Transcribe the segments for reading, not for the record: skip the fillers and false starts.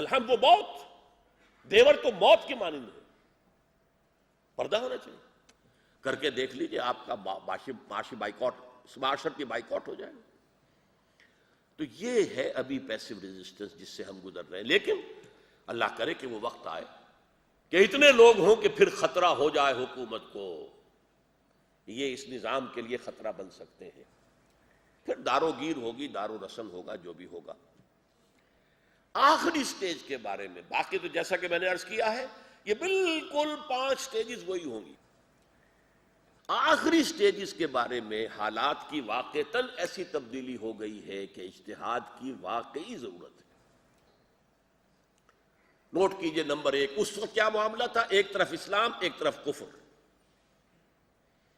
الحمد وہ موت، دیور تو موت کے مانند ہے، پردہ ہونا چاہیے. کر کے دیکھ لیجئے، آپ کا معاشی بائیکاٹ، معاشرتی بائیکاٹ ہو جائے. تو یہ ہے ابھی پیسو ریزسٹنس جس سے ہم گزر رہے ہیں. لیکن اللہ کرے کہ وہ وقت آئے کہ اتنے لوگ ہوں کہ پھر خطرہ ہو جائے حکومت کو. یہ اس نظام کے لیے خطرہ بن سکتے ہیں. پھر دارو گیر ہوگی، دارو رسم ہوگا، جو بھی ہوگا. آخری سٹیج کے بارے میں باقی تو جیسا کہ میں نے عرض کیا ہے، یہ بالکل 5 سٹیجز وہی ہوں گی. آخری سٹیجز کے بارے میں حالات کی واقعتاً ایسی تبدیلی ہو گئی ہے کہ اجتہاد کی واقعی ضرورت ہے. نوٹ کیجئے، نمبر 1، اس وقت کیا معاملہ تھا؟ ایک طرف اسلام، ایک طرف کفر.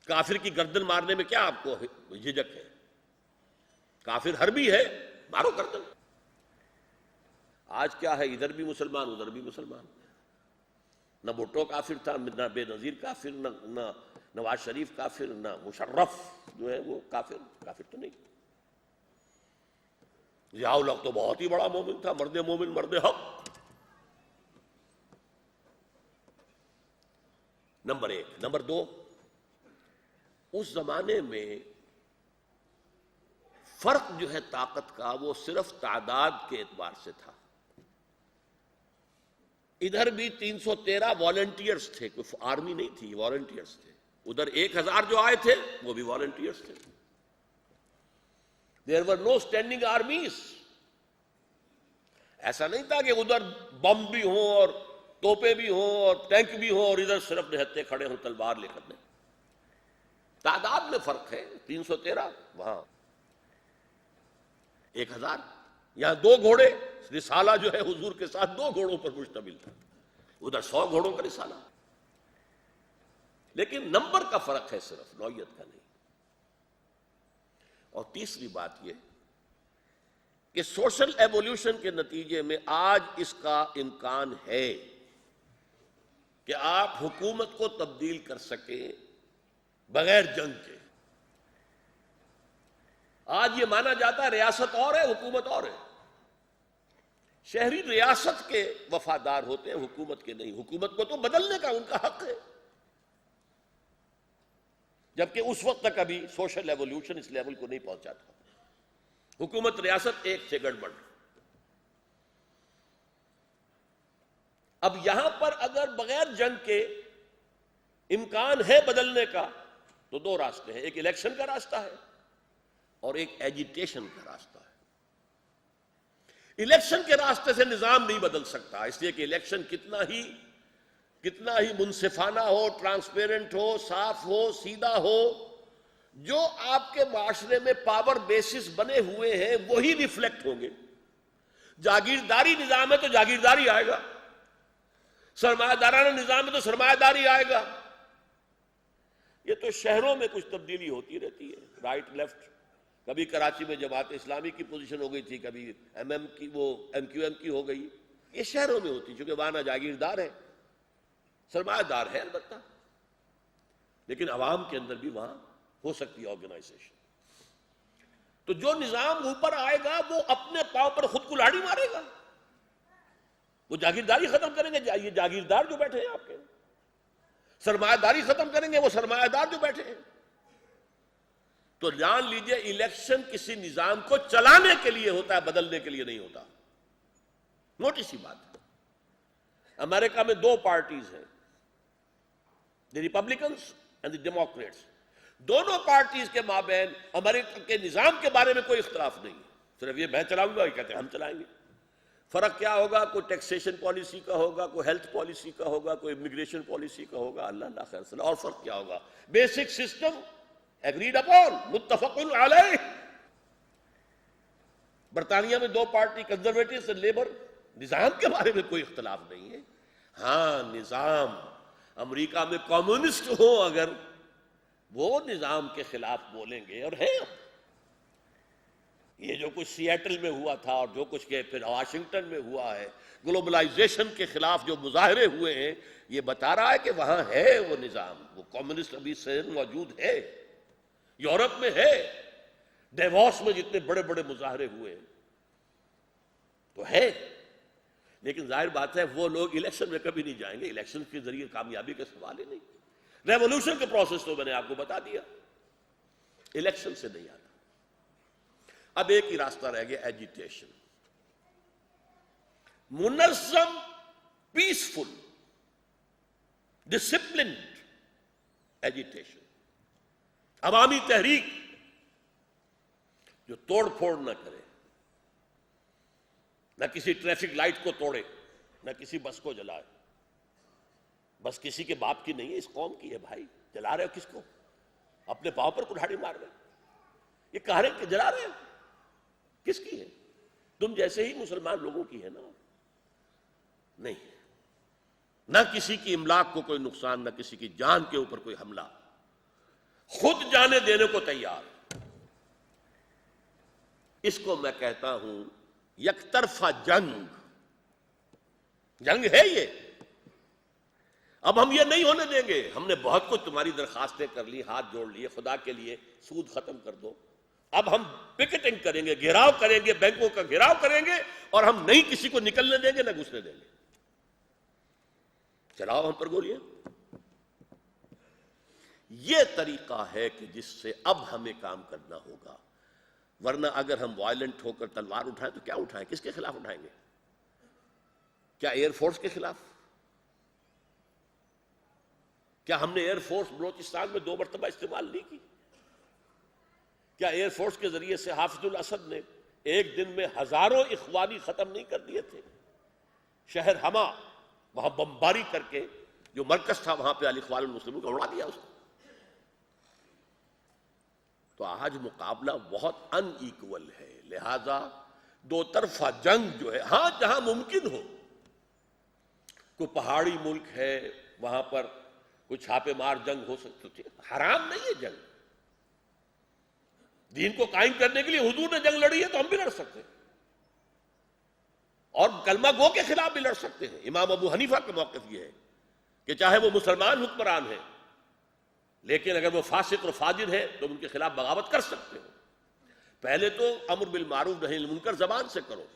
کافر کی گردن مارنے میں کیا آپ کو جھجک ہے؟ کافر حربی ہے، مارو گردن. آج کیا ہے؟ ادھر بھی مسلمان، ادھر بھی مسلمان. نہ بھٹو کافر تھا، نہ بے نظیر کافر، نہ نواز شریف کافر، نہ مشرف جو ہے وہ کافر تو نہیں. ضیاء الحق تو بہت ہی بڑا مومن تھا، مرد مومن، مرد حق. نمبر 1. نمبر 2، اس زمانے میں فرق جو ہے طاقت کا وہ صرف تعداد کے اعتبار سے تھا. ادھر بھی 313 والنٹیئرز تھے، کوئی آرمی نہیں تھی، والنٹیئرز تھے. ادھر 1000 جو آئے تھے وہ بھی والنٹیئرز تھے. There were no standing armies. ایسا نہیں تھا کہ ادھر بم بھی ہوں اور توپے بھی ہوں اور ٹینک بھی ہوں اور ادھر صرف نہتے کھڑے ہوں تلوار لے کر. تعداد میں فرق ہے. 313 وہاں 1000. یہاں 2 گھوڑے، رسالہ جو ہے حضور کے ساتھ 2 گھوڑوں پر مشتمل تھا، ادھر 100 گھوڑوں کا رسالہ. لیکن نمبر کا فرق ہے، صرف نوعیت کا نہیں. اور تیسری بات یہ کہ سوشل ایوولوشن کے نتیجے میں آج اس کا امکان ہے کہ آپ حکومت کو تبدیل کر سکیں بغیر جنگ کے. آج یہ مانا جاتا ہے ریاست اور ہے، حکومت اور ہے. شہری ریاست کے وفادار ہوتے ہیں، حکومت کے نہیں. حکومت کو تو بدلنے کا ان کا حق ہے، جبکہ اس وقت تک ابھی سوشل ایوولوشن اس لیول کو نہیں پہنچا تھا. حکومت ریاست ایک سے گڑبڑ. اب یہاں پر اگر بغیر جنگ کے امکان ہے بدلنے کا تو 2 راستے ہیں. ایک الیکشن کا راستہ ہے اور ایک ایجیٹیشن کا راستہ ہے. الیکشن کے راستے سے نظام نہیں بدل سکتا، اس لیے کہ الیکشن کتنا ہی منصفانہ ہو، ٹرانسپیرنٹ ہو، صاف ہو، سیدھا ہو، جو آپ کے معاشرے میں پاور بیسس بنے ہوئے ہیں وہی ریفلیکٹ ہوں گے. جاگیرداری نظام ہے تو جاگیرداری آئے گا، سرمایہ دارانہ نظام ہے تو سرمایہ داری آئے گا. یہ تو شہروں میں کچھ تبدیلی ہوتی رہتی ہے، رائٹ لیفٹ. کبھی کراچی میں جماعت اسلامی کی پوزیشن ہو گئی تھی، کبھی ایم کیو ایم کی ہو گئی. یہ شہروں میں ہوتی، چونکہ وہاں نہ جاگیردار ہے، سرمایہ دار ہے البتہ، لیکن عوام کے اندر بھی وہاں ہو سکتی ہے آرگنائزیشن. تو جو نظام اوپر آئے گا وہ اپنے پاؤں پر خود کلاڑی مارے گا. وہ جاگیرداری ختم کریں گے، یہ جاگیردار جو بیٹھے ہیں آپ کے. سرمایہ داری ختم کریں گے، وہ سرمایہ دار جو بیٹھے ہیں. تو جان لیجئے الیکشن کسی نظام کو چلانے کے لیے ہوتا ہے، بدلنے کے لیے نہیں ہوتا. موٹی سی بات ہے. امریکہ میں 2 پارٹیز ہیں، دی ریپبلکنز اینڈ دی ڈیموکریٹس. دونوں پارٹیز کے مابین امریکہ کے نظام کے بارے میں کوئی اختلاف نہیں. صرف یہ میں چلاؤں گا، یہ کہتے ہیں ہم چلائیں گے. فرق کیا ہوگا؟ کوئی ٹیکسیشن پالیسی کا ہوگا، کوئی ہیلتھ پالیسی کا ہوگا، کوئی امیگریشن پالیسی کا ہوگا. اللہ خیر صلاح. اور فرق کیا ہوگا؟ بیسک سسٹم ایگریڈ اپون، متفق علیہ. برطانیہ میں 2 پارٹی، کنزرویٹوز اور لیبر. نظام کے بارے میں کوئی اختلاف نہیں ہے. ہاں، نظام امریکہ میں کمیونسٹ ہو اگر، وہ نظام کے خلاف بولیں گے. اور ہے یہ جو کچھ سیاٹل میں ہوا تھا اور جو کچھ کہ پھر واشنگٹن میں ہوا ہے، گلوبلائزیشن کے خلاف جو مظاہرے ہوئے ہیں، یہ بتا رہا ہے کہ وہاں ہے وہ نظام، وہ کمیونسٹ ابھی سے موجود ہے. یورپ میں ہے، ڈیووس میں جتنے بڑے بڑے مظاہرے ہوئے ہیں تو ہے. لیکن ظاہر بات ہے وہ لوگ الیکشن میں کبھی نہیں جائیں گے، الیکشن کے ذریعے کامیابی کا سوال ہی نہیں۔ ریولوشن کے پروسیس تو میں نے آپ کو بتا دیا، الیکشن سے نہیں آتا۔ اب ایک ہی راستہ رہ گیا، ایجیٹیشن، منظم، پیسفل، ڈسپلنڈ ایجیٹیشن، عوامی تحریک جو توڑ پھوڑ نہ کرے، نہ کسی ٹریفک لائٹ کو توڑے، نہ کسی بس کو جلائے۔ بس کسی کے باپ کی نہیں ہے، اس قوم کی ہے بھائی۔ جلا رہے ہو کس کو؟ اپنے پاؤں پر کلہاڑی مار رہے ہو۔ یہ کہہ رہے کہ جلا رہے ہو، کس کی ہے؟ تم جیسے ہی مسلمان لوگوں کی ہے نا۔ نہیں، نہ کسی کی املاک کو کوئی نقصان، نہ کسی کی جان کے اوپر کوئی حملہ، خود جانے دینے کو تیار۔ اس کو میں کہتا ہوں یک طرفہ جنگ۔ جنگ ہے یہ، اب ہم یہ نہیں ہونے دیں گے۔ ہم نے بہت کچھ تمہاری درخواستیں کر لی، ہاتھ جوڑ لیے، خدا کے لیے سود ختم کر دو۔ اب ہم پکٹنگ کریں گے، گھیراؤ کریں گے، بینکوں کا گھیراؤ کریں گے، اور ہم نہیں کسی کو نکلنے دیں گے، نہ گھسنے دیں گے۔ چلاؤ ہم پر گولیاں۔ یہ طریقہ ہے کہ جس سے اب ہمیں کام کرنا ہوگا، ورنہ اگر ہم وائلنٹ ہو کر تلوار اٹھائیں تو کیا اٹھائیں؟ کس کے خلاف اٹھائیں گے؟ کیا ایئر فورس کے خلاف؟ کیا ہم نے ایئر فورس بلوچستان میں 2 مرتبہ استعمال نہیں کی؟ کیا ایئر فورس کے ذریعے سے حافظ الاسد نے ایک دن میں ہزاروں اخوانی ختم نہیں کر دیے تھے؟ شہر ہما وہاں بمباری کر کے، جو مرکز تھا وہاں پہ الاخوان المسلمین کو اڑا دیا اس کو۔ تو آج مقابلہ بہت ان ایکول ہے، لہذا دو طرفہ جنگ جو ہے، ہاں جہاں ممکن ہو، کوئی پہاڑی ملک ہے وہاں پر کوئی چھاپے مار جنگ ہو سکتی، حرام نہیں ہے جنگ۔ دین کو قائم کرنے کے لیے حضور نے جنگ لڑی ہے تو ہم بھی لڑ سکتے ہیں، اور کلمہ گو کے خلاف بھی لڑ سکتے ہیں۔ امام ابو حنیفہ کا موقف یہ ہے کہ چاہے وہ مسلمان حکمران ہیں، لیکن اگر وہ فاسق اور فاجر ہے تو ان کے خلاف بغاوت کر سکتے ہو۔ پہلے تو امر بالمعروف نہی عن المنکر زبان سے کرو،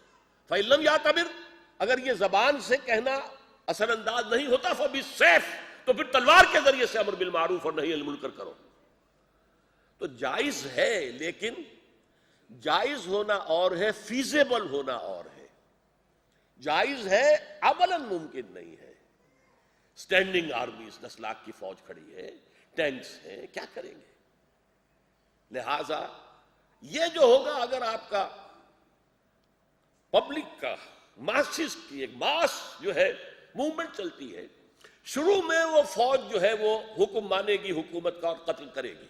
فَإِن لَمْ يَعْتَبِرْ، اگر یہ زبان سے کہنا اثر انداز نہیں ہوتا فَبِالسَّيْفِ، تو پھر تلوار کے ذریعے سے امر بالمعروف اور نہی عن المنکر کرو۔ تو جائز ہے، لیکن جائز ہونا اور ہے، فیزیبل ہونا اور ہے۔ جائز ہے، عملاً ممکن نہیں ہے۔ سٹینڈنگ آرمیز، 10 لاکھ کی فوج کھڑی ہے، ٹینکس ہیں، کیا کریں گے؟ لہذا یہ جو ہوگا، اگر آپ کا پبلک کا ماسز کی ایک ماس جو ہے موومنٹ چلتی ہے، شروع میں وہ فوج جو ہے وہ حکم مانے گی حکومت کا اور قتل کرے گی،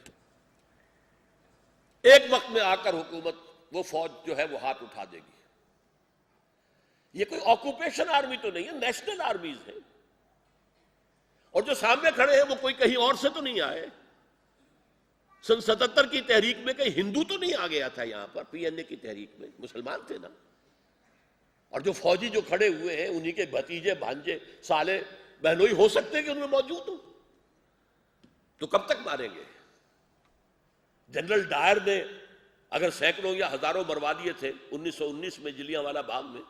ایک وقت میں آ کر حکومت وہ فوج جو ہے وہ ہاتھ اٹھا دے گی۔ یہ کوئی آکوپیشن آرمی تو نہیں ہے، نیشنل آرمیز ہے، اور جو سامنے کھڑے ہیں وہ کوئی کہیں اور سے تو نہیں آئے۔ سن 77 کی تحریک میں کہیں ہندو تو نہیں آ گیا تھا یہاں پر، پی این اے کی تحریک میں مسلمان تھے نا۔ اور جو فوجی جو کھڑے ہوئے ہیں انہی کے بھتیجے، بھانجے، سالے، بہنوئی ہو سکتے ہیں کہ ان میں موجود ہوں، تو کب تک ماریں گے؟ جنرل ڈائر نے اگر سینکڑوں یا ہزاروں مروا دیے تھے 1919 میں جلیانوالہ باغ میں،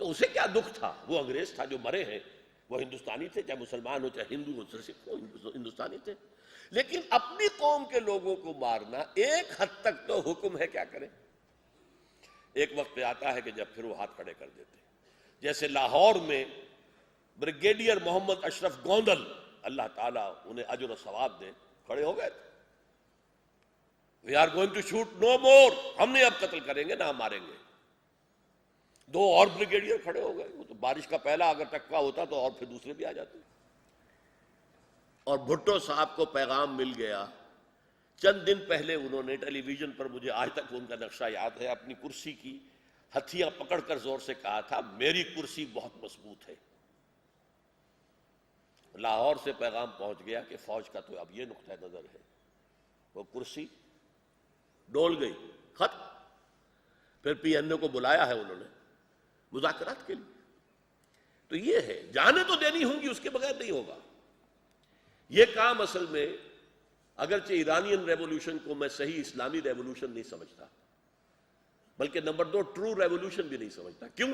تو اسے کیا دکھ تھا؟ وہ انگریز تھا، جو مرے ہیں وہ ہندوستانی تھے، چاہے مسلمان ہو چاہے ہندو ہو چاہے سکھ ہو، ہندوستانی تھے۔ لیکن اپنی قوم کے لوگوں کو مارنا ایک حد تک تو حکم ہے، کیا کریں؟ ایک وقت پہ آتا ہے کہ جب پھر وہ ہاتھ کھڑے کر دیتے ہیں۔ جیسے لاہور میں بریگیڈیئر محمد اشرف گوندل، اللہ تعالیٰ انہیں اجر و ثواب دے، کھڑے ہو گئے تھے، we are going to shoot no more, ہم نے اب قتل کریں گے نہ ہم ماریں گے۔ 2 اور بریگیڈیئر کھڑے ہو گئے، وہ تو بارش کا پہلا اگر ٹکوا ہوتا تو اور پھر دوسرے بھی آ جاتے۔ اور بھٹو صاحب کو پیغام مل گیا۔ چند دن پہلے انہوں نے ٹیلی ویژن پر، مجھے آج تک ان کا نقشہ یاد ہے، اپنی کرسی کی ہتھیاں پکڑ کر زور سے کہا تھا، میری کرسی بہت مضبوط ہے۔ لاہور سے پیغام پہنچ گیا کہ فوج کا تو اب یہ نقطہ نظر ہے، وہ کرسی ڈول گئی، ختم۔ پھر پی این اے کو بلایا ہے انہوں نے مذاکرات کے لیے۔ تو یہ ہے، جانیں تو دینی ہوں گی، اس کے بغیر نہیں ہوگا یہ کام۔ اصل میں اگرچہ ایرانین ریولوشن کو میں صحیح اسلامی ریولوشن نہیں سمجھتا، بلکہ نمبر 2 ٹرو ریولوشن بھی نہیں سمجھتا۔ کیوں؟